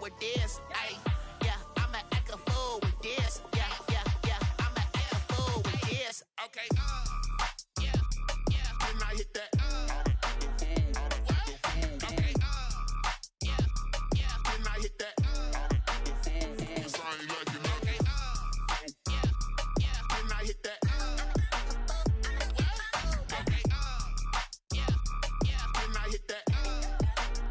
with this. Ay, yeah, I'ma act a fool with this. Yeah, yeah, yeah, I'ma act a fool with this. Okay, yeah, yeah. Can I hit that? Okay, yeah, yeah. Can I hit that? Cause I ain't like it. Okay, yeah, yeah. Can I hit that? Okay, yeah, yeah. Can I hit that?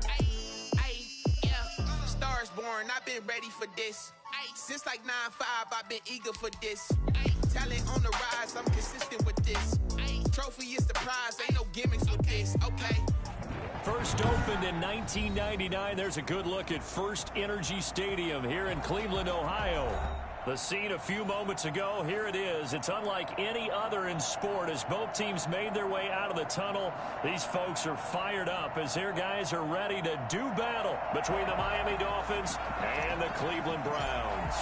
Ay, yeah. Stars born, I've been ready for this. Ay, since like 9-5, I've been eager for this. Ay, talent on the rise, I'm consistent with this. Ay, trophy is the prize, ain't no gimmicks with this. Okay. First opened in 1999. There's a good look at First Energy Stadium here in Cleveland, Ohio. The scene a few moments ago, here it is. It's unlike any other in sport as both teams made their way out of the tunnel. These folks are fired up as their guys are ready to do battle between the Miami Dolphins and the Cleveland Browns.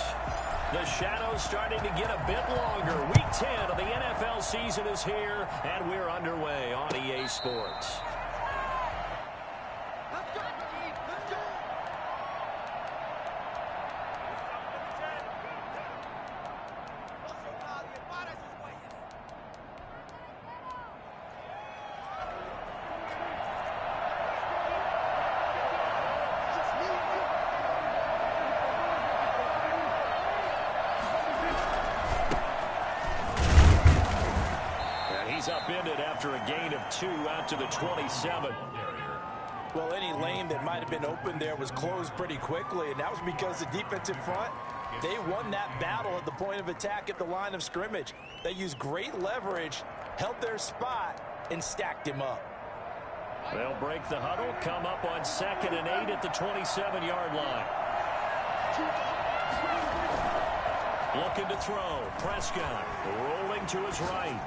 The shadow's starting to get a bit longer. Week 10 of the NFL season is here, and we're underway on EA Sports. He's upended after a gain of 2 out to the 27. Well, any lane that might have been open there was closed pretty quickly, and that was because the defensive front, they won that battle at the point of attack at the line of scrimmage. They used great leverage, held their spot, and stacked him up. They'll break the huddle, come up on 2nd and 8 at the 27-yard line. Looking to throw. Prescott rolling to his right.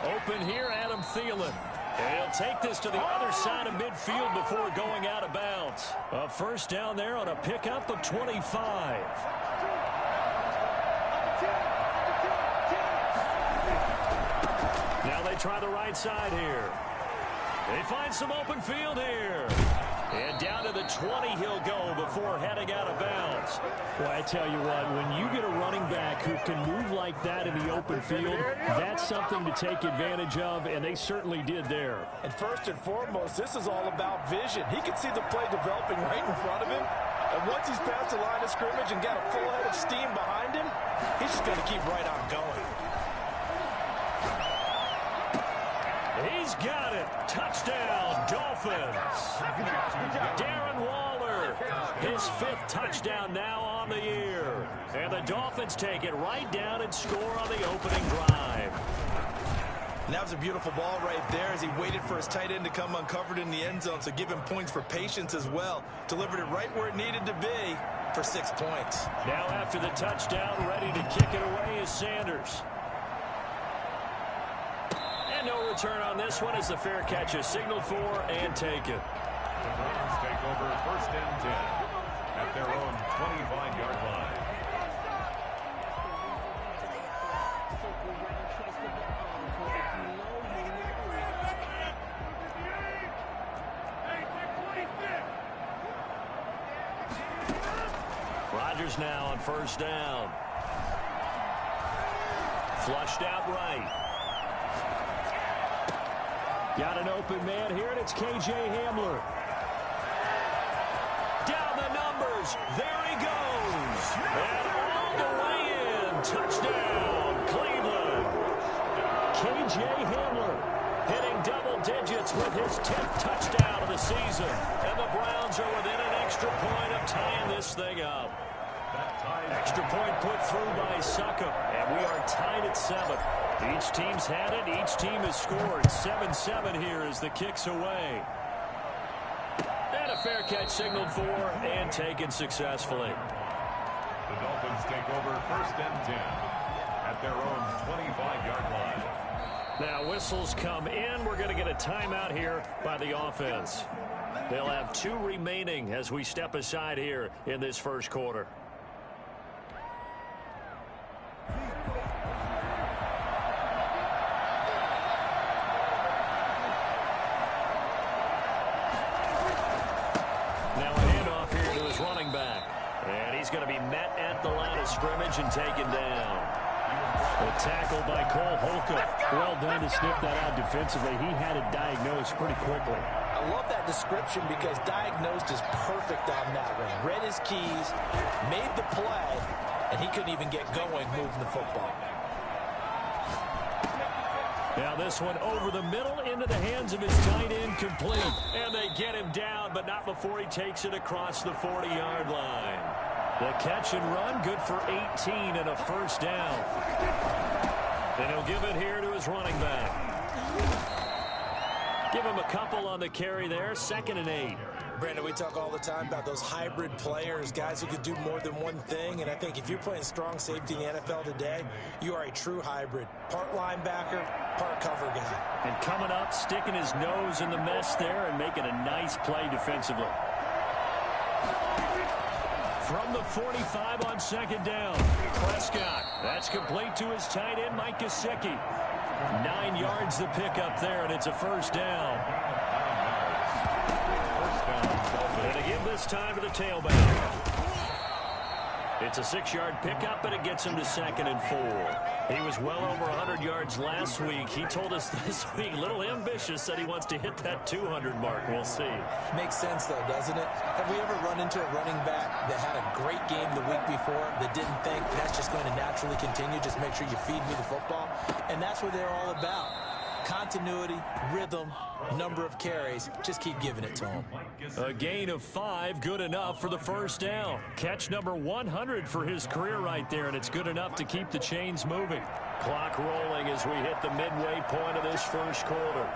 Open here, Adam Thielen. And he'll take this to the other side of midfield before going out of bounds. A first down there on a pickup of 25. Now they try the right side here. They find some open field here. And down to the 20 he'll go before heading out of bounds. Well, I tell you what, when you get a running back who can move like that in the open field, that's something to take advantage of, and they certainly did there. And first and foremost, this is all about vision. He can see the play developing right in front of him. And once he's past the line of scrimmage and got a full head of steam behind him, he's just going to keep right on going. He's got it. Touchdown, Dolphins. Darren Waller, his 5th touchdown now on the year. And the Dolphins take it right down and score on the opening drive. And that was a beautiful ball right there as he waited for his tight end to come uncovered in the end zone, so give him points for patience as well. Delivered it right where it needed to be for 6 points. Now after the touchdown, ready to kick it away is Sanders. And no return on this one as the fair catch is signaled for and taken. The Browns take over 1st and 10 at their own 25-yard line. Rodgers now on 1st down. Flushed out right. Got an open man here, and it's K.J. Hamler. Down the numbers. There he goes. And all the way in. Touchdown, Cleveland. K.J. Hamler hitting double digits with his 10th touchdown of the season. And the Browns are within an extra point of tying this thing up. Extra point put through by Succop. And we are tied at 7. Each team's had it. Each team has scored. 7-7 here as the kick's away. And a fair catch signaled for and taken successfully. The Dolphins take over 1st and 10 at their own 25-yard line. Now whistles come in. We're going to get a timeout here by the offense. They'll have 2 remaining as we step aside here in this first quarter. he's going to be met at the line of scrimmage and taken down. The tackle by Cole Holcomb. Well done to sniff that out defensively. He had it diagnosed pretty quickly. I love that description because diagnosed is perfect on that one. Read his keys, made the play, and he couldn't even get going moving the football. Now this one over the middle into the hands of his tight end, complete. And they get him down, but not before he takes it across the 40-yard line. The catch and run, good for 18 and a first down. And he'll give it here to his running back. Give him a couple on the carry there, 2nd and 8. Brandon, we talk all the time about those hybrid players, guys who could do more than one thing. And I think if you're playing strong safety in the NFL today, you are a true hybrid. Part linebacker, part cover guy. And coming up, sticking his nose in the mess there and making a nice play defensively. From the 45 on 2nd down, Prescott. That's complete to his tight end, Mike Gesicki. 9 yards the pickup there, and it's a first down. And again this time to the tailback. It's a 6-yard pickup, and it gets him to 2nd and 4. He was well over 100 yards last week. He told us this week, a little ambitious, said he wants to hit that 200 mark. We'll see. Makes sense, though, doesn't it? Have we ever run into a running back that had a great game the week before that didn't think that's just going to naturally continue? Just make sure you feed me the football. And that's what they're all about. Continuity, rhythm, number of carries. Just keep giving it to them. A gain of 5, good enough for the first down. Catch number 100 for his career right there, and it's good enough to keep the chains moving. Clock rolling as we hit the midway point of this first quarter.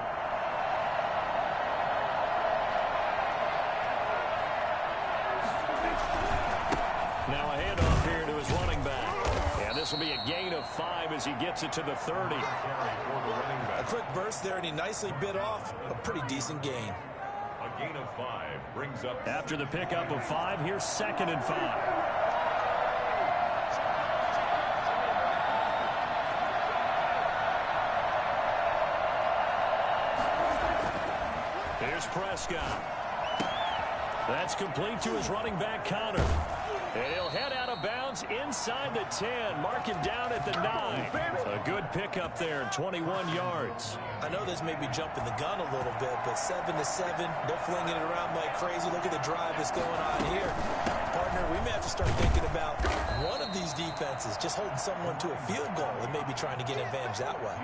Now a handoff here to his running back. This will be a gain of 5 as he gets it to the 30. A quick burst there, and he nicely bit off a pretty decent gain. A gain of 5 brings up. After the pickup of 5, here's 2nd and 5. Here's Prescott. That's complete to his running back, Connor. And he'll head out of bounds inside the 10, marking down at the 9. A good pickup there, 21 yards. I know this may be jumping the gun a little bit, but 7-7, they're flinging it around like crazy. Look at the drive that's going on here. Partner, we may have to start thinking about one of these defenses just holding someone to a field goal and maybe trying to get an advantage that way.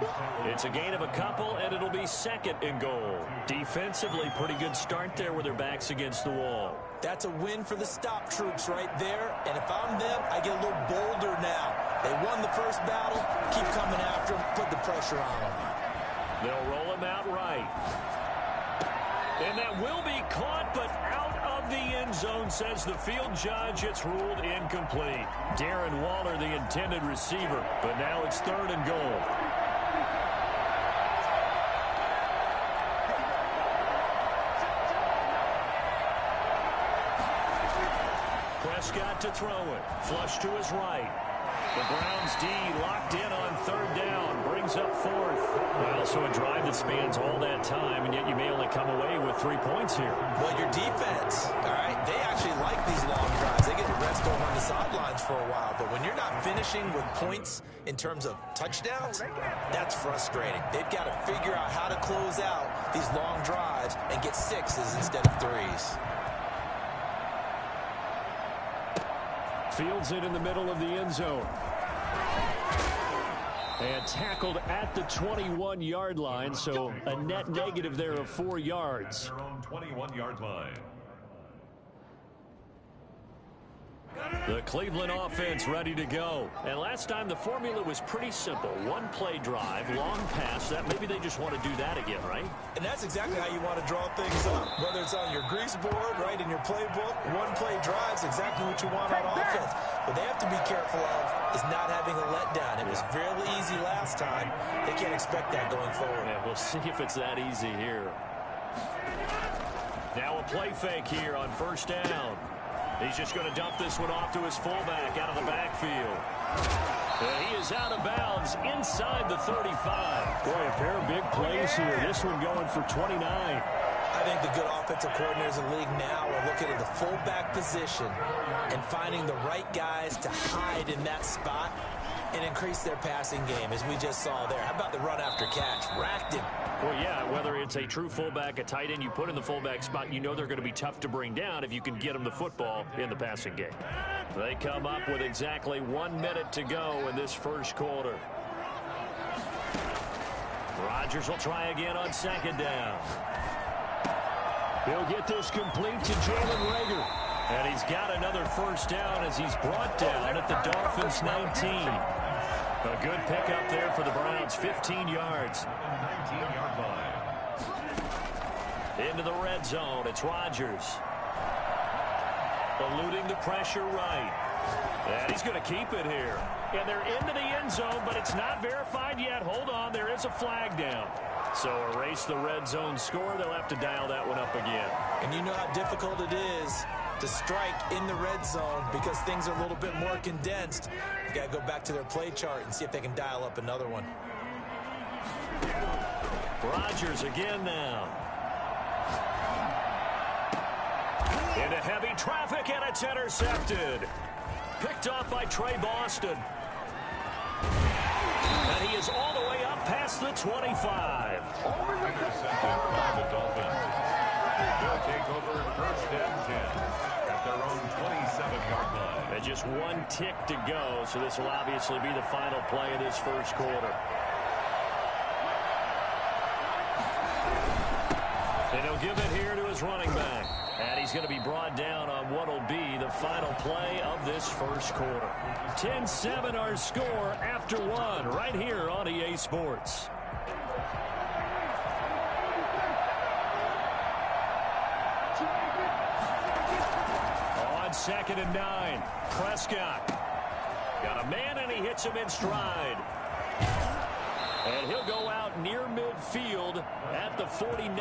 It's a gain of a couple, and it'll be 2nd and goal. Defensively, pretty good start there with their backs against the wall. That's a win for the stop troops right there. And if I'm them, I get a little bolder now. They won the first battle. Keep coming after them. Put the pressure on them. They'll roll him out right. And that will be caught, but out of the end zone, says the field judge. It's ruled incomplete. Darren Waller, the intended receiver. But now it's 3rd and goal. Prescott to throw it. Flush to his right. The Browns D locked in on 3rd down. Brings up 4th. Well, so a drive that spans all that time, and yet you may only come away with 3 points here. Well, your defense, all right, they actually like these long drives. They get to rest over on the sidelines for a while. But when you're not finishing with points in terms of touchdowns, that's frustrating. They've got to figure out how to close out these long drives and get 6s instead of 3s. Fields it in the middle of the end zone. And tackled at the 21-yard line, so a net negative there of 4 yards. Their own 21-yard line. The Cleveland offense ready to go. And last time the formula was pretty simple. One play drive, long pass. That maybe they just want to do that again, right? And that's exactly how you want to draw things up. Whether it's on your grease board, right, in your playbook, one play drive is exactly what you want on offense. What they have to be careful of is not having a letdown. It was fairly easy last time. They can't expect that going forward. Yeah, we'll see if it's that easy here. Now a play fake here on 1st down. He's just going to dump this one off to his fullback out of the backfield. And he is out of bounds inside the 35. Boy, a pair of big plays here. This one going for 29. I think the good offensive coordinators in the league now are looking at the fullback position and finding the right guys to hide in that spot and increase their passing game, as we just saw there. How about the run after catch? Racked him. Well, yeah, whether it's a true fullback, a tight end you put in the fullback spot, you know they're going to be tough to bring down if you can get them the football in the passing game. They come up with exactly 1 minute to go in this first quarter. Rodgers will try again on second down. He'll get this complete to Jalen Reagor. And he's got another first down as he's brought down at the Dolphins' 19. A good pickup there for the Browns, 15 yards. 19-yard line. Into the red zone, it's Rodgers. Eluding the pressure right. And he's going to keep it here. And they're into the end zone, but it's not verified yet. Hold on, there is a flag down. So erase the red zone score. They'll have to dial that one up again. And you know how difficult it is to strike in the red zone because things are a little bit more condensed. You got to go back to their play chart and see if they can dial up another one. Rodgers again now. Into heavy traffic, and it's intercepted. Picked off by Trey Boston. And he is all the way up past the 25. Intercepted by the Dolphins. They'll take over first and 10 at their own 27-yard line. And just 1 tick to go, so this will obviously be the final play of this first quarter. And he'll give it here to his running back. And he's going to be brought down on what will be the final play of this first quarter. 10-7 our score after 1 right here on EA Sports. On 2nd and 9, Prescott. Got a man and he hits him in stride. And he'll go out near midfield at the 49.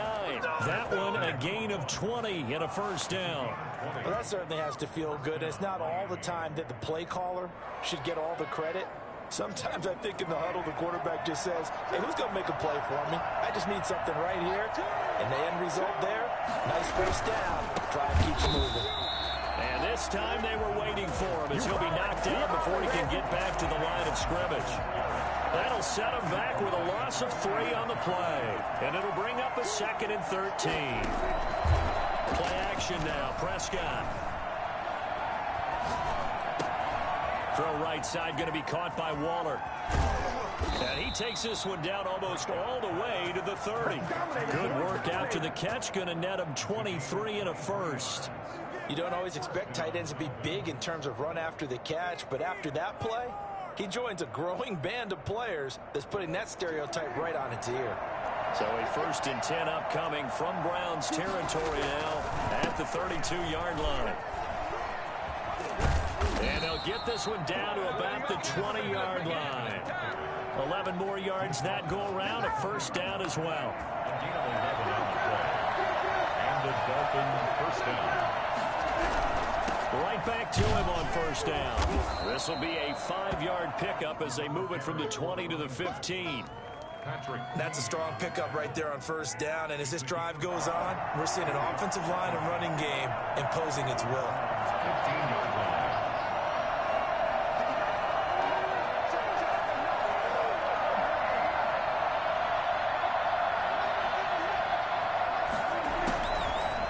That one a gain of 20 and a first down. Well, that certainly has to feel good. It's not all the time that the play caller should get all the credit. Sometimes I think in the huddle the quarterback just says, hey, who's going to make a play for me? I just need something right here. And the end result there, nice first down. Drive keeps moving. And this time they were waiting for him as he'll be knocked down before he can get back to the line of scrimmage. That'll set him back with a loss of 3 on the play. And it'll bring up a 2nd and 13. Play action now, Prescott. Throw right side going to be caught by Waller. And he takes this one down almost all the way to the 30. Good work after the catch, going to net him 23 and a first. You don't always expect tight ends to be big in terms of run after the catch, but after that play, he joins a growing band of players that's putting that stereotype right on its ear. So a 1st and 10 upcoming from Browns territory now at the 32-yard line. And they'll get this one down to about the 20-yard line. 11 more yards that go around, a first down as well. And the Dolphins first down. Right back to him on first down. This will be a 5-yard pickup as they move it from the 20 to the 15. Patrick. That's a strong pickup right there on first down. And as this drive goes on, we're seeing an offensive line and running game imposing its will. 15-yard line.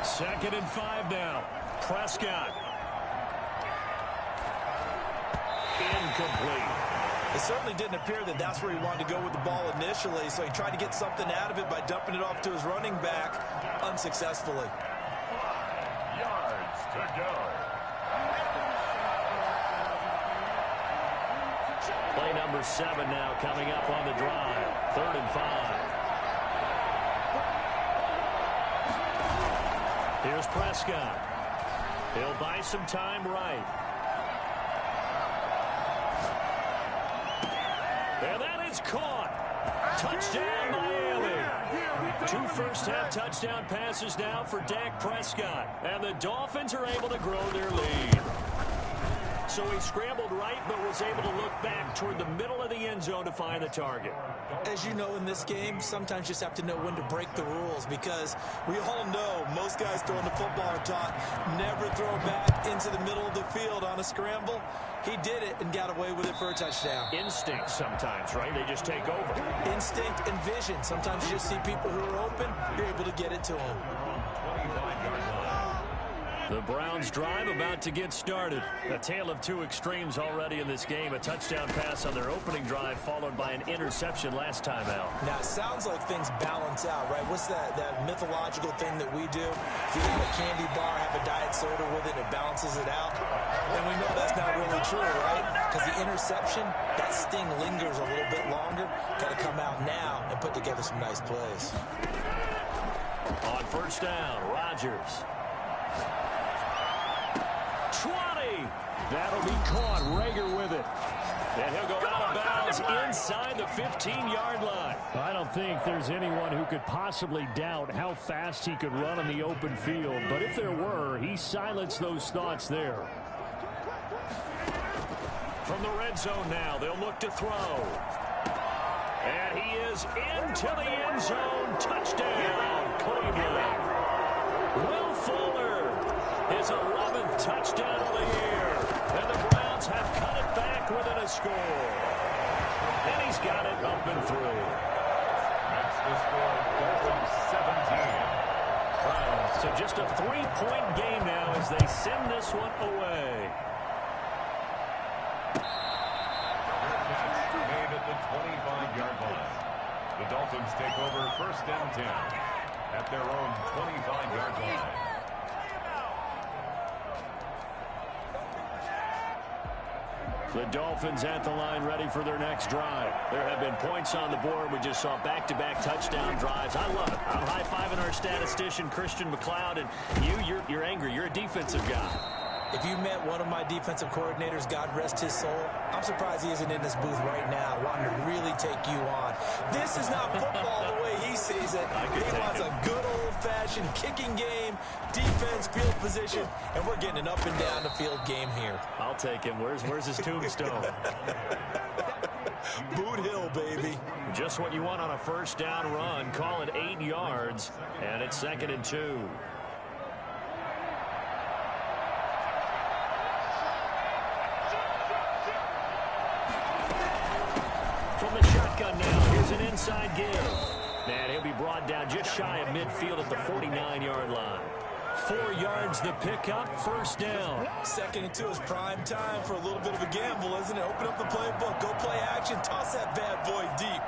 Second and 5 now. Prescott. Incomplete. It certainly didn't appear that that's where he wanted to go with the ball initially, so he tried to get something out of it by dumping it off to his running back unsuccessfully. 5 yards to go. Play number 7 now coming up on the drive. 3rd and 5. Here's Prescott. He'll buy some time right. And that is caught. Touchdown, Miami. 2 first-half touchdown passes now for Dak Prescott. And the Dolphins are able to grow their lead. So he scrambled right, but was able to look back toward the middle of the end zone to find the target. As you know, in this game, sometimes you just have to know when to break the rules, because we all know most guys throwing the football are taught never throw back into the middle of the field on a scramble. He did it and got away with it for a touchdown. Instinct sometimes, right? They just take over. Instinct and vision. Sometimes you just see people who are open, you're able to get it to them. The Browns drive about to get started. A tale of two extremes already in this game. A touchdown pass on their opening drive, followed by an interception last time out. Now, it sounds like things balance out, right? What's that mythological thing that we do? If you have a candy bar, have a diet soda with it, it balances it out. And we know that's not really true, right? Because the interception, that sting lingers a little bit longer. Got to come out now and put together some nice plays. On first down, Rodgers. 20. That'll be caught. Rager with it. And he'll go out of bounds inside the 15-yard line. I don't think there's anyone who could possibly doubt how fast he could run on the open field. But if there were, he silenced those thoughts there. From the red zone now, they'll look to throw. And he is into the end zone. Touchdown, Cleveland. Will Fuller, his 11th touchdown of the year. And the Browns have cut it back within a score. And he's got it up and through. That's the score, Dolphins 17. So just a 3-point game now as they send this one away. Made at the 25-yard line. The Dolphins take over first and 10 at their own 25-yard line. The Dolphins at the line ready for their next drive. There have been points on the board. We just saw back-to-back touchdown drives. I love it. I'm high-fiving our statistician, Christian McLeod, and you're angry. You're a defensive guy. If you met one of my defensive coordinators, God rest his soul, I'm surprised he isn't in this booth right now wanting to really take you on. This is not football the way he sees it. He wants a good old-fashioned kicking game, defense, field position, and we're getting an up-and-down-the-field game here. I'll take him. Where's his tombstone? Boot Hill, baby. Just what you want on a first down run. Call it 8 yards, and it's 2nd and 2. From the shotgun now, here's an inside give. And he'll be brought down just shy of midfield at the 49-yard line. 4 yards the pickup, first down. 2nd and 2 is prime time for a little bit of a gamble, isn't it? Open up the playbook, go play action, toss that bad boy deep.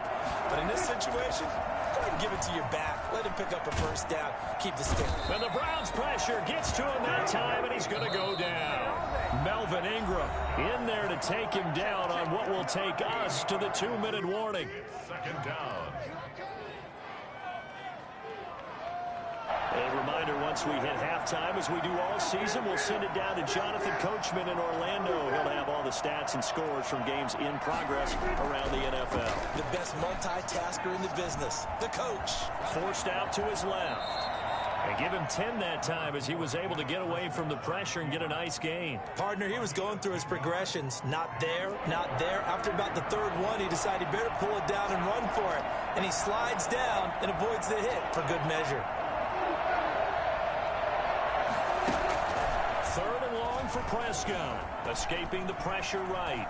But in this situation, go ahead and give it to your back. Let him pick up a first down. Keep the stick. And the Browns pressure gets to him that time, and he's going to go down. Melvin Ingram in there to take him down on what will take us to the 2-minute warning. 2nd down. A reminder, once we hit halftime, as we do all season, we'll send it down to Jonathan Coachman in Orlando. He'll have all the stats and scores from games in progress around the NFL. The best multitasker in the business, the coach. Forced out to his left. And give him 10 that time as he was able to get away from the pressure and get a nice gain. Partner, he was going through his progressions. Not there, not there. After about the 3rd one, he decided he better pull it down and run for it. And he slides down and avoids the hit for good measure. 3rd and long for Prescott. Escaping the pressure right.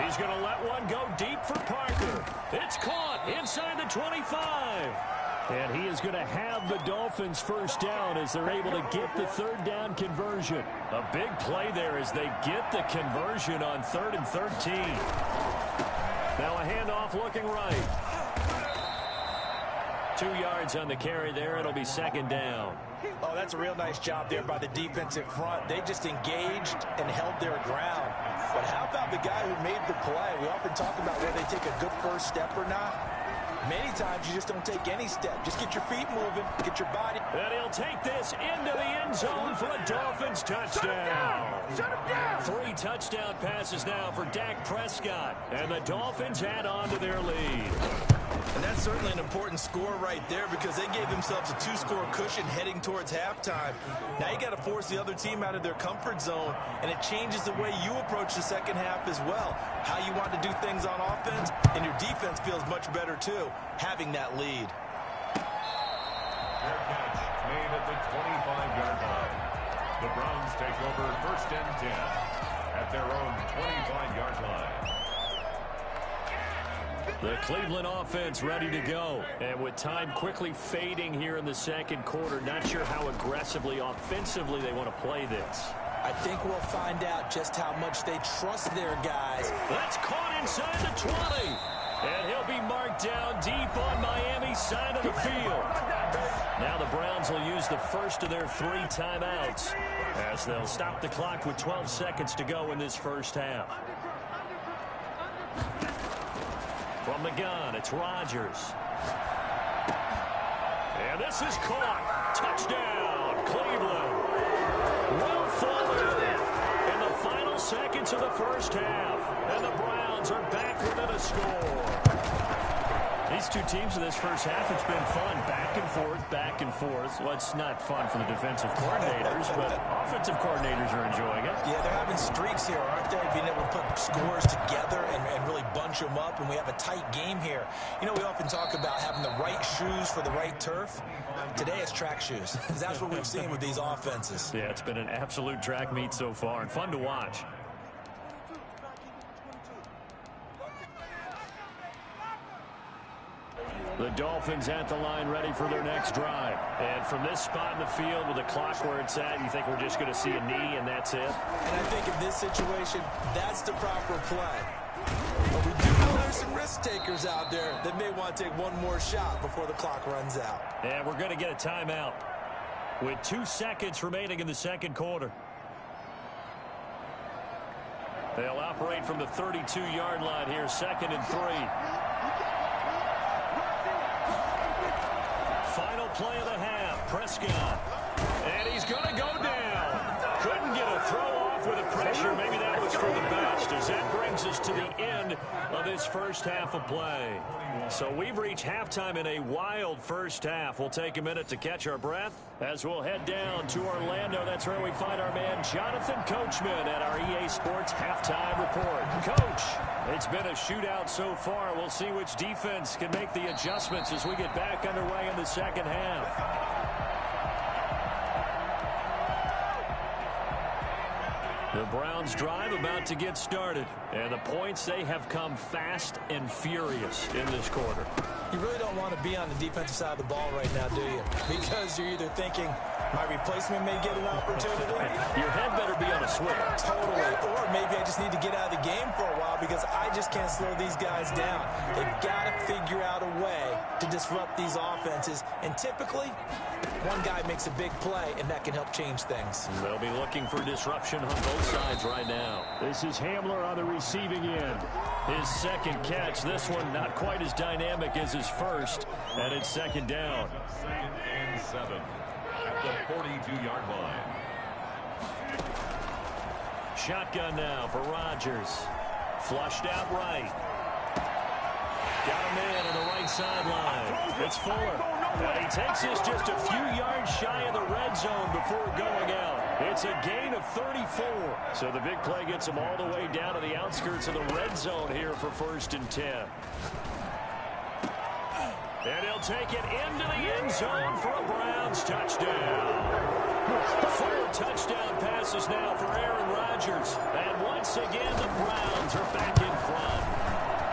He's going to let one go deep for Parker. It's caught inside the 25. And he is going to have the Dolphins first down as they're able to get the 3rd down conversion. A big play there as they get the conversion on 3rd and 13. Now a handoff looking right. 2 yards on the carry there. It'll be 2nd down. Oh, that's a real nice job there by the defensive front. They just engaged and held their ground. But how about the guy who made the play? We often talk about whether they take a good first step or not. Many times you just don't take any step. Just get your feet moving, get your body. And he'll take this into the end zone for a Dolphins touchdown. Shut him down! 3 touchdown passes now for Dak Prescott. And the Dolphins add on to their lead. And that's certainly an important score right there because they gave themselves a 2-score cushion heading towards halftime. Now you got to force the other team out of their comfort zone, and it changes the way you approach the second half as well. How you want to do things on offense, and your defense feels much better too, having that lead. Fair catch made at the 25-yard line. The Browns take over 1st and 10 at their own 25-yard line. The Cleveland offense ready to go. And with time quickly fading here in the second quarter, not sure how aggressively, offensively they want to play this. I think we'll find out just how much they trust their guys. That's caught inside the 20. And he'll be marked down deep on Miami's side of the field. Now the Browns will use the first of their 3 timeouts as they'll stop the clock with 12 seconds to go in this first half. From the gun, it's Rodgers. And this is caught. Touchdown, Cleveland. Will Fuller in the final seconds of the first half. And the Browns are back within a score. These two teams in this first half, it's been fun. Back and forth, back and forth. Well, it's not fun for the defensive coordinators, but offensive coordinators are enjoying it. Yeah, they're having streaks here, aren't they? Being able to put scores together and really bunch them up, and we have a tight game here. You know, we often talk about having the right shoes for the right turf. Today it's track shoes. That's what we've seen with these offenses. Yeah, it's been an absolute track meet so far, and fun to watch. The Dolphins at the line ready for their next drive. And from this spot in the field with the clock where it's at, you think we're just going to see a knee and that's it? And I think in this situation, that's the proper play. But we do know there's some risk takers out there that may want to take one more shot before the clock runs out. And we're going to get a timeout with 2 seconds remaining in the second quarter. They'll operate from the 32-yard line here, 2nd and 3. Final play of the half, Prescott. And he's going to go down. Couldn't get a throw off with the pressure. Maybe that was for the best, as that brings us to the end of this first half of play. So we've reached halftime in a wild first half. We'll take a minute to catch our breath as we'll head down to Orlando. That's where we find our man Jonathan Coachman at our EA Sports Halftime Report. Coach, it's been a shootout so far. We'll see which defense can make the adjustments as we get back underway in the second half. The Browns drive about to get started, and the points, they have come fast and furious in this quarter. You really don't want to be on the defensive side of the ball right now, do you? Because you're either thinking, my replacement may get an opportunity. Your head better be on a swivel. Totally. Or maybe I just need to get out of the game for a while because I just can't slow these guys down. They've got to figure out a way to disrupt these offenses. And typically, one guy makes a big play, and that can help change things. They'll be looking for disruption on both sides right now. This is Hamler on the receiving end. His second catch, this one not quite as dynamic as his first, and it's 2nd down. 2nd and 7 at the 42-yard line. Shotgun now for Rodgers. Flushed out right. Got him in on the right sideline. It's Fuller. And he takes this just a few yards shy of the red zone before going out. It's a gain of 34. So the big play gets him all the way down to the outskirts of the red zone here for 1st and 10. And he'll take it into the end zone for a Browns touchdown. 4 touchdown passes now for Aaron Rodgers. And once again, the Browns are back in front.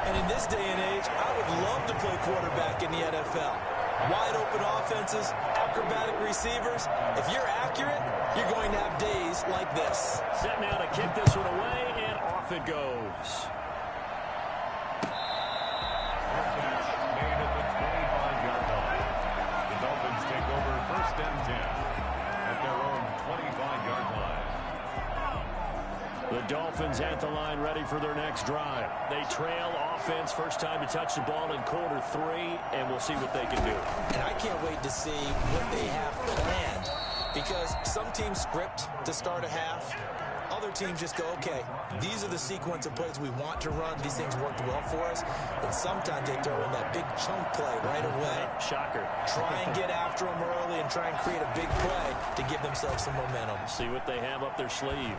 And in this day and age, I would love to play quarterback in the NFL. Wide open offenses, acrobatic receivers. If you're accurate, you're going to have days like this. Set now to kick this one away, and off it goes. Made at the 25-yard line. The Dolphins take over 1st and 10 at their own 25-yard line. The Dolphins at the line ready for their next drive. They trail offense, first time to touch the ball in quarter 3, and we'll see what they can do. And I can't wait to see what they have planned, because some teams script to start a half, other teams just go, okay, these are the sequence of plays we want to run. These things worked well for us. And sometimes they throw in that big chunk play right away. Shocker. Try and get after them early and try and create a big play to give themselves some momentum. See what they have up their sleeve.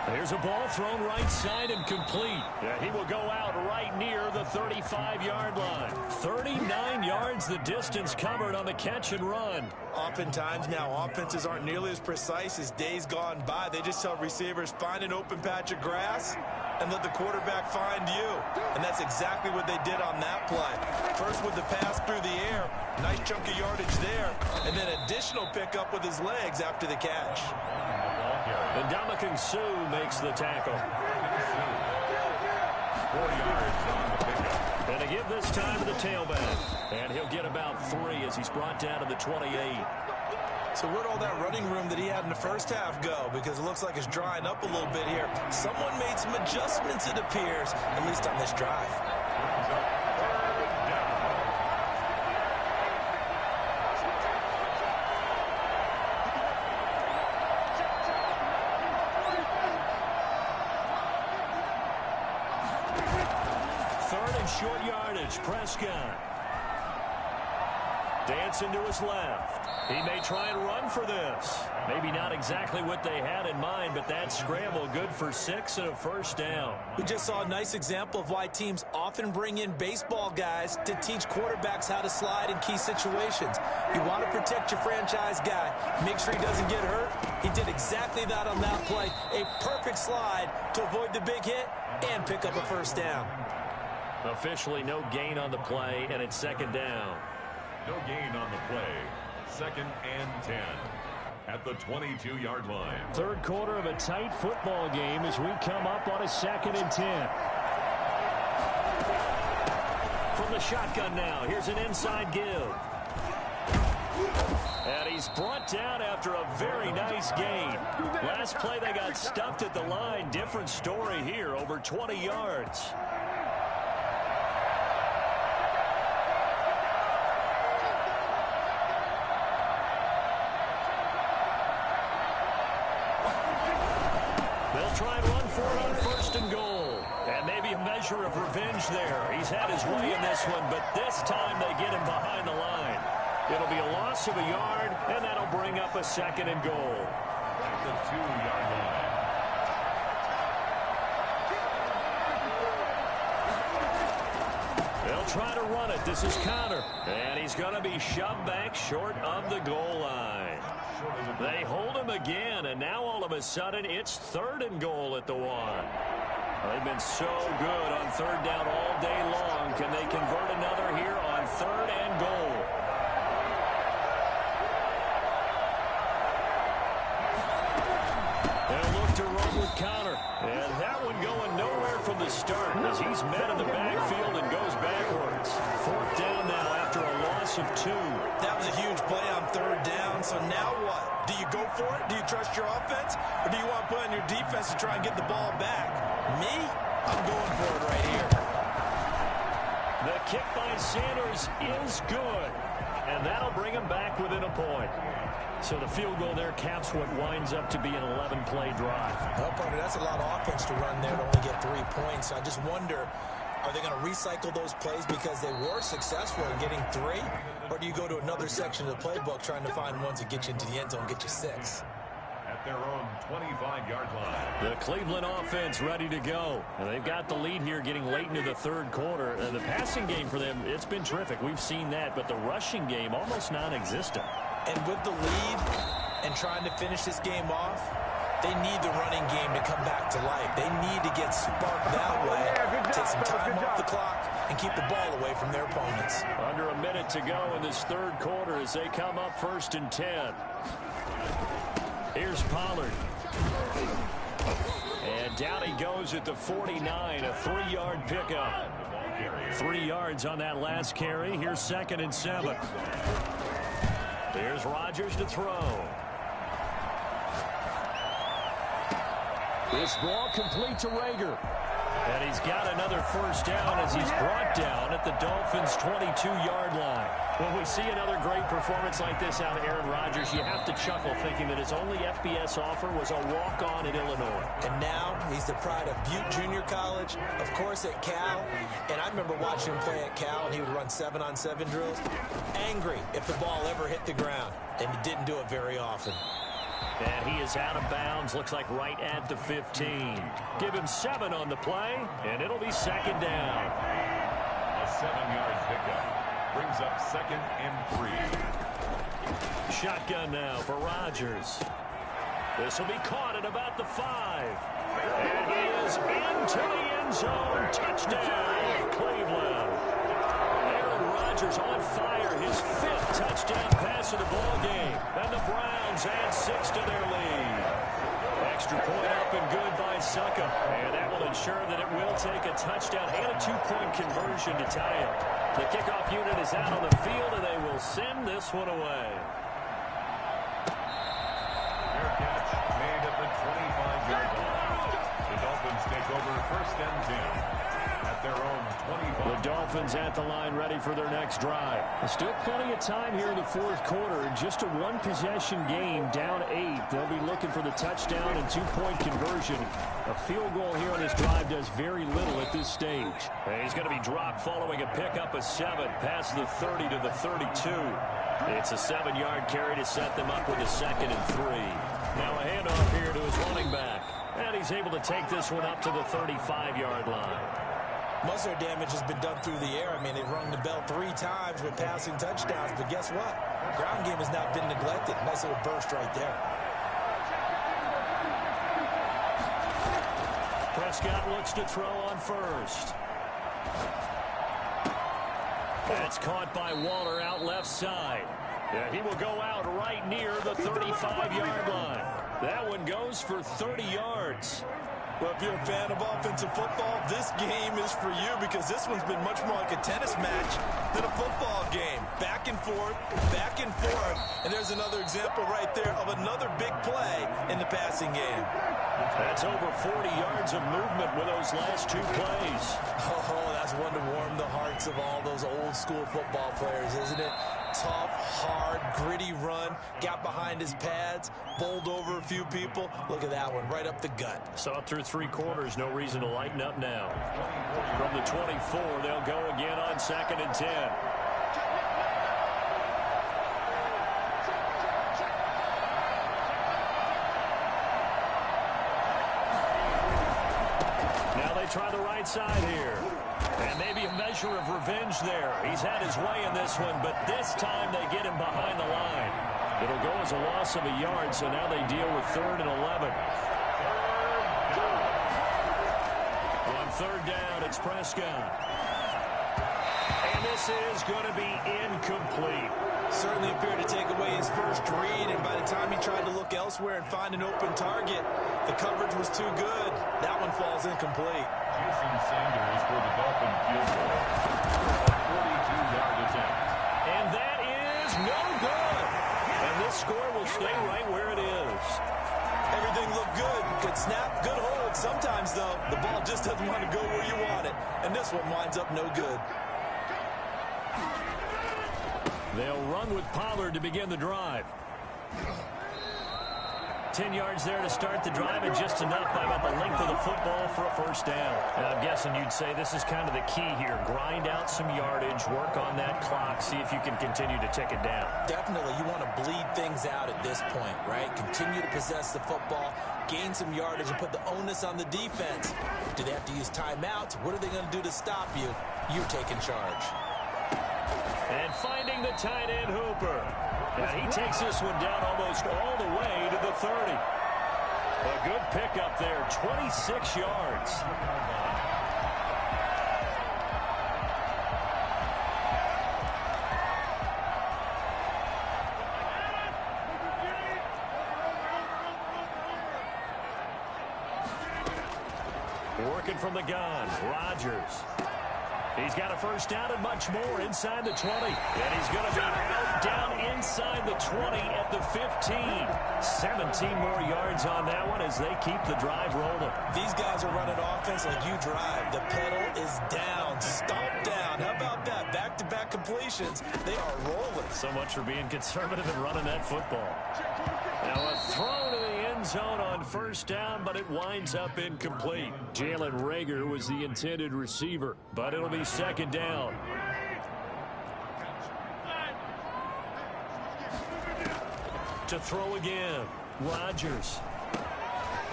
Here's a ball thrown right side and complete. And he will go out right near the 35-yard line. 39 yards the distance covered on the catch and run. Oftentimes now offenses aren't nearly as precise as days gone by. They just tell receivers, find an open patch of grass and let the quarterback find you. And that's exactly what they did on that play. First with the pass through the air, nice chunk of yardage there, and then additional pickup with his legs after the catch. And Ndamukong Suh makes the tackle. 4 yards on the pickup. And to give this time to the tailback. And he'll get about 3 as he's brought down to the 28. So where'd all that running room that he had in the first half go? Because it looks like it's drying up a little bit here. Someone made some adjustments, it appears, at least on this drive. Short yardage, Prescott. Dancing to his left. He may try and run for this. Maybe not exactly what they had in mind, but that scramble good for 6 and a first down. We just saw a nice example of why teams often bring in baseball guys to teach quarterbacks how to slide in key situations. You want to protect your franchise guy. Make sure he doesn't get hurt. He did exactly that on that play. A perfect slide to avoid the big hit and pick up a first down. Officially no gain on the play, and it's second down. No gain on the play. 2nd and 10 at the 22-yard line. Third quarter of a tight football game as we come up on a 2nd and 10. From the shotgun now, here's an inside give. And he's brought down after a very nice gain. Last play they got stuffed at the line. Different story here, over 20 yards. Try and run for it on 1st and goal. And maybe a measure of revenge there. He's had his way in this one, but this time they get him behind the line. It'll be a loss of a yard, and that'll bring up a 2nd and goal. At the 2-yard line. They'll try to run it. This is Conner. And he's going to be shoved back short of the goal line. They hold him again, and now all of a sudden it's 3rd and goal at the 1. They've been so good on 3rd down all day long. Can they convert another here on 3rd and goal? They'll look to run with Conner. And that one going nowhere from the start as he's met in the backfield and goes backwards. 4th down now after a loss of 2. That was a huge play on 3rd down, so now what? Do you go for it? Do you trust your offense? Or do you want to put on your defense to try and get the ball back? Me? I'm going for it right here. The kick by Sanders is good. And that'll bring him back within a point. So the field goal there caps what winds up to be an 11-play drive. Well, partner, that's a lot of offense to run there to only get 3 points. I just wonder, are they going to recycle those plays because they were successful in getting 3? Or do you go to another section of the playbook trying to find ones that get you into the end zone and get you 6? At their own 25-yard line. The Cleveland offense ready to go. And they've got the lead here getting late into the 3rd quarter. And the passing game for them, it's been terrific. We've seen that. But the rushing game, almost non-existent. And with the lead and trying to finish this game off, they need the running game to come back to life. They need to get sparked that way, take some time off the clock, and keep the ball away from their opponents. Under a minute to go in this 3rd quarter as they come up 1st and 10. Here's Pollard. And down he goes at the 49, a 3-yard pickup. 3 yards on that last carry. Here's 2nd and 7. Here's Rodgers to throw. This ball complete to Rager. And he's got another first down as he's brought down at the Dolphins' 22-yard line. When we see another great performance like this out of Aaron Rodgers, you have to chuckle thinking that his only FBS offer was a walk-on at Illinois. And now he's the pride of Butte Junior College, of course at Cal. And I remember watching him play at Cal, and he would run 7-on-7 drills. Angry if the ball ever hit the ground, and he didn't do it very often. And he is out of bounds, looks like right at the 15. Give him 7 on the play, and it'll be second down. A 7-yard pickup brings up 2nd and 3. Shotgun now for Rodgers. This will be caught at about the 5. And he is into the end zone. Touchdown, Cleveland. Aaron Rodgers on fire, his 5th touchdown pass of the ball game. And the Browns add 6 to their lead. Extra point up and good by Succop. And that will ensure that it will take a touchdown and a 2-point conversion to tie it. The kickoff unit is out on the field, and they will send this one away. Fair catch made at the 25-yard line. The Dolphins take over 1st and 10 at their own 25. The Dolphins at the line ready for their next drive. There's still plenty of time here in the 4th quarter. Just a 1-possession game, down 8. They'll be looking for the touchdown and 2-point conversion. A field goal here on this drive does very little at this stage. And he's going to be dropped following a pickup of 7 past the 30 to the 32. It's a 7-yard carry to set them up with a 2nd and 3. Now a handoff here to his running back. And he's able to take this one up to the 35-yard line. Most of their damage has been done through the air. I mean, they've rung the bell 3 times with passing touchdowns, but guess what? Ground game has not been neglected. Nice little burst right there. Prescott looks to throw on first. That's caught by Waller out left side. And he will go out right near the 35-yard line. That one goes for 30 yards. Well, if you're a fan of offensive football, this game is for you because this one's been much more like a tennis match than a football game. Back and forth, and there's another example right there of another big play in the passing game. That's over 40 yards of movement with those last 2 plays. Oh, that's one to warm the hearts of all those old-school football players, isn't it? Tough, hard, gritty run, got behind his pads, bowled over a few people. Look at that one, right up the gut. Saw it through 3 quarters, no reason to lighten up now. From the 24, they'll go again on 2nd and 10. Now they try the right side here. And maybe a measure of revenge there. He's had his way in this one, but this time they get him behind the line. It'll go as a loss of a yard, so now they deal with 3rd and 11. On 3rd down, it's Prescott. And this is going to be incomplete. Certainly appeared to take away his first read, and by the time he tried to look elsewhere and find an open target, the coverage was too good. That one falls incomplete. Jason Sanders for the Dolphin field goal. A 42-yard attempt. And that is no good. And this score will stay right where it is. Everything looked good. Good snap, good hold. Sometimes, though, the ball just doesn't want to go where you want it. And this one winds up no good. They'll run with Pollard to begin the drive. 10 yards there to start the drive, and just enough by about the length of the football for a first down. And I'm guessing you'd say this is kind of the key here. Grind out some yardage, work on that clock, see if you can continue to tick it down. Definitely, you want to bleed things out at this point, right? Continue to possess the football, gain some yardage, and put the onus on the defense. Do they have to use timeouts? What are they going to do to stop you? You're taking charge. And finding the tight end, Hooper. And he takes this one down almost all the way to the 30. A good pickup there, 26 yards. Working from the gun, Rodgers. He's got a first down and much more inside the 20. And he's going to be out down inside the 20 at the 15. 17 more yards on that one as they keep the drive rolling. These guys are running offense like you drive. The pedal is down, stomp down. How about that? Back-to-back completions. They are rolling. So much for being conservative and running that football. Now a throw to the end zone on first down, but it winds up incomplete. Jalen Reagor was the intended receiver, but it'll be second down. To throw again, Rodgers.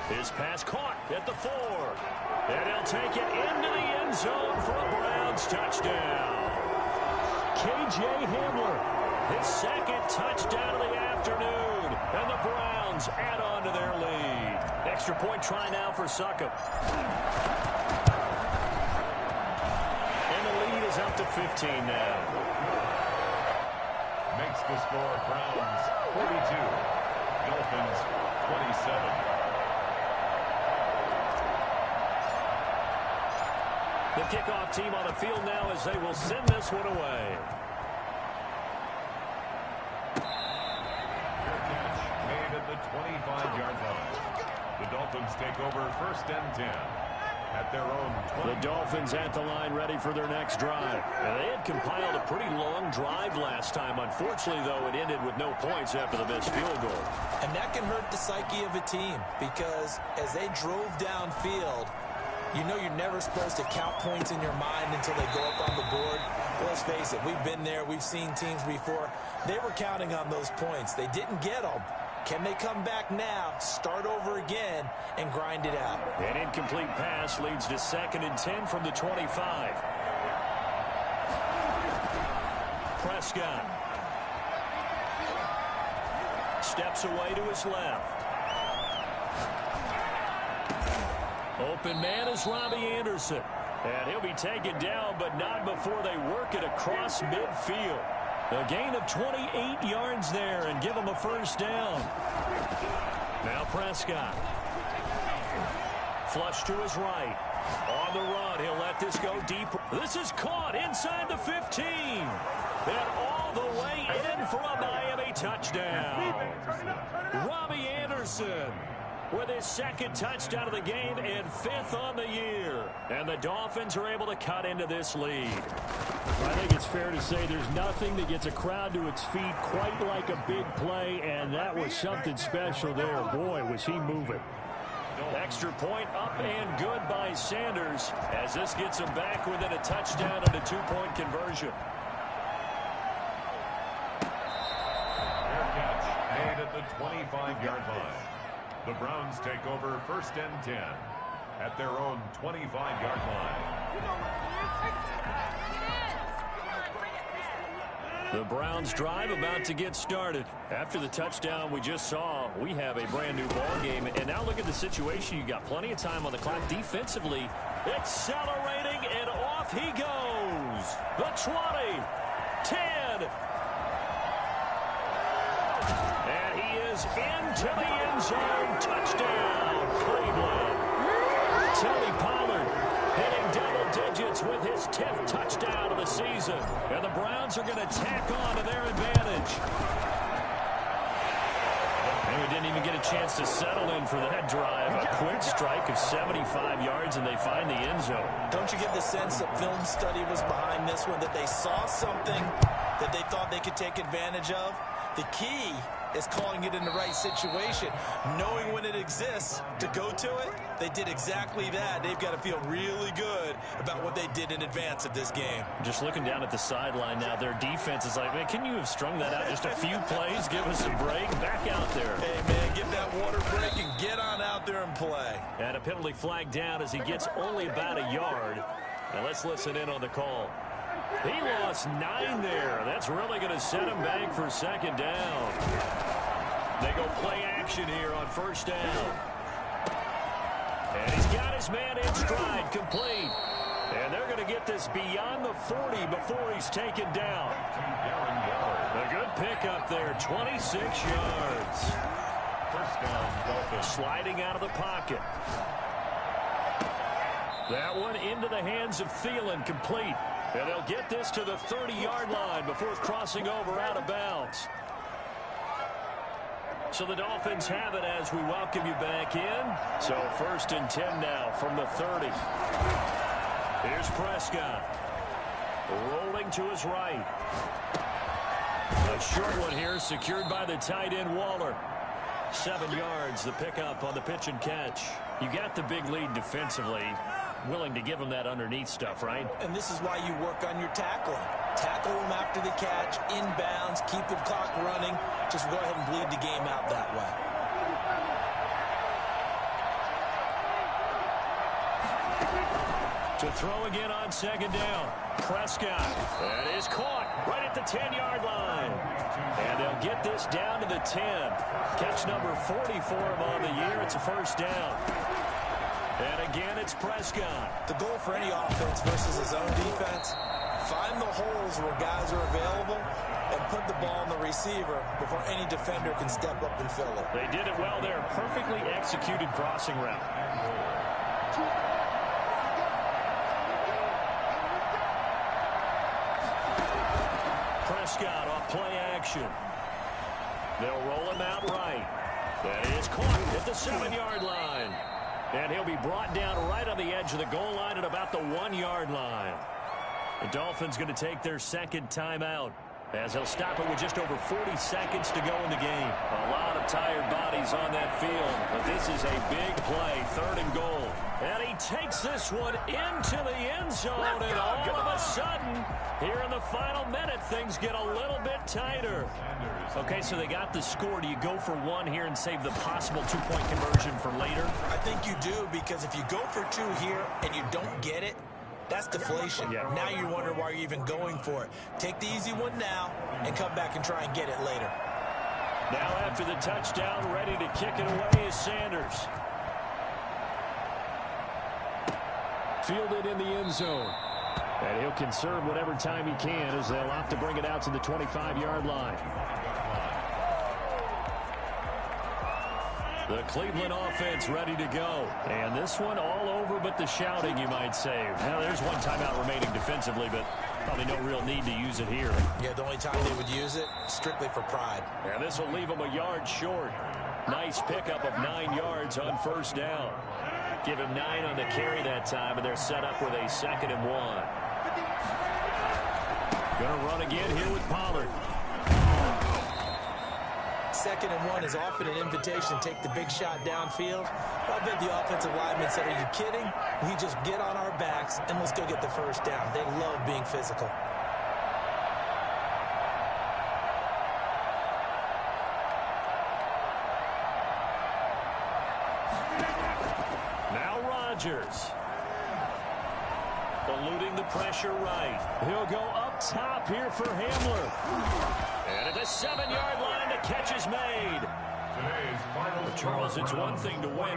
His pass caught at the 4. And he'll take it into the end zone for a Browns touchdown. K.J. Hamler, his second touchdown of the afternoon. And the Browns add on to their lead. Extra point try now for Succop. And the lead is up to 15 now. Makes the score Browns 42, Dolphins 27. The kickoff team on the field now as they will send this one away. Made at the 25-yard line. The Dolphins take over first and 10 at their own 20. The Dolphins at the line ready for their next drive. Now, they had compiled a pretty long drive last time. Unfortunately, though, it ended with no points after the missed field goal. And that can hurt the psyche of a team because as they drove downfield, you know you're never supposed to count points in your mind until they go up on the board. Let's face it, we've been there. We've seen teams before. They were counting on those points. They didn't get them. Can they come back now, start over again, and grind it out? An incomplete pass leads to 2nd and 10 from the 25. Prescott steps away to his left. Open man is Robbie Anderson. And he'll be taken down, but not before they work it across midfield. A gain of 28 yards there and give him a first down. Now Prescott. Flush to his right. On the run, he'll let this go deep. This is caught inside the 15. And all the way in for a Miami touchdown. Robbie Anderson with his 2nd touchdown of the game and 5th on the year. And the Dolphins are able to cut into this lead. I think it's fair to say there's nothing that gets a crowd to its feet quite like a big play, and that was something special there. Boy, was he moving. Extra point up and good by Sanders as this gets him back within a touchdown and a 2-point conversion. Fair catch made at the 25-yard line. The Browns take over first and 10 at their own 25-yard line. The Browns drive about to get started. After the touchdown we just saw, we have a brand new ball game. And now look at the situation. You got plenty of time on the clock defensively. Accelerating, and off he goes. The 20, 10. And he is into the end zone. Touchdown, Cleveland. Tony Pollard hitting double digits with his 10th touchdown of the season. And the Browns are going to tack on to their advantage. And we didn't even get a chance to settle in for that drive. A quick strike of 75 yards, and they find the end zone. Don't you get the sense that film study was behind this one, that they saw something that they thought they could take advantage of? The key is calling it in the right situation, knowing when it exists to go to it. They did exactly that. They've got to feel really good about what they did in advance of this game. Just looking down at the sideline now, their defense is like, man, can you have strung that out just a few plays? Give us a break. Back out there. Hey, man, get that water break and get on out there and play. And a penalty flag down as he gets only about a yard. Now let's listen in on the call. He lost 9 there. That's really going to set him back for 2nd down. They go play action here on 1st down. And he's got his man in stride, complete. And they're going to get this beyond the 40 before he's taken down. A good pickup there, 26 yards. First down, Dolphins. Sliding out of the pocket. That one into the hands of Thielen, complete. And they'll get this to the 30-yard line before crossing over out of bounds. So the Dolphins have it as we welcome you back in. So 1st and 10 now from the 30. Here's Prescott. Rolling to his right. A short one here secured by the tight end Waller. 7 yards, the pickup on the pitch and catch. You got the big lead defensively. Willing to give them that underneath stuff, right? And this is why you work on your tackling. Tackle them after the catch, inbounds, keep the clock running. Just go ahead and bleed the game out that way. To throw again on 2nd down. Prescott. That is caught right at the 10-yard line. And they'll get this down to the 10. Catch number 40 for him on the year. It's a 1st down. And again, it's Prescott. The goal for any offense versus his own defense, find the holes where guys are available and put the ball on the receiver before any defender can step up and fill it. They did it well there. Perfectly executed crossing route. Prescott off play action. They'll roll him out right. That is caught at the 7-yard line. And he'll be brought down right on the edge of the goal line at about the 1-yard line. The Dolphins going to take their 2nd timeout as they'll stop it with just over 40 seconds to go in the game. A lot of tired bodies on that field, but this is a big play, 3rd and goal. And he takes this one into the end zone, and all of a sudden, here in the final minute, things get a little bit tighter. Okay, so they got the score. Do you go for 1 here and save the possible 2-point conversion for later? I think you do, because if you go for 2 here and you don't get it, that's deflation. Yeah. Now you wonder why you're even going for it. Take the easy one now and come back and try and get it later. Now after the touchdown, ready to kick it away is Sanders. Fielded in the end zone. And he'll conserve whatever time he can as they'll opt to bring it out to the 25-yard line. The Cleveland offense ready to go. And this one all over but the shouting, you might say. Now, there's one timeout remaining defensively, but probably no real need to use it here. Yeah, the only time they would use it, strictly for pride. And this will leave them a yard short. Nice pickup of 9 yards on 1st down. Give him 9 on the carry that time, and they're set up with a 2nd and 1. Gonna run again here with Pollard. 2nd and 1 is often an invitation. Take the big shot downfield. I bet the offensive lineman said, are you kidding? We just get on our backs and let's go get the 1st down. They love being physical. Now Rodgers. Eluding the pressure right. He'll go up top here for Hamler. And at the 7-yard line, the catch is made. Today's final Charles, it's one thing to win.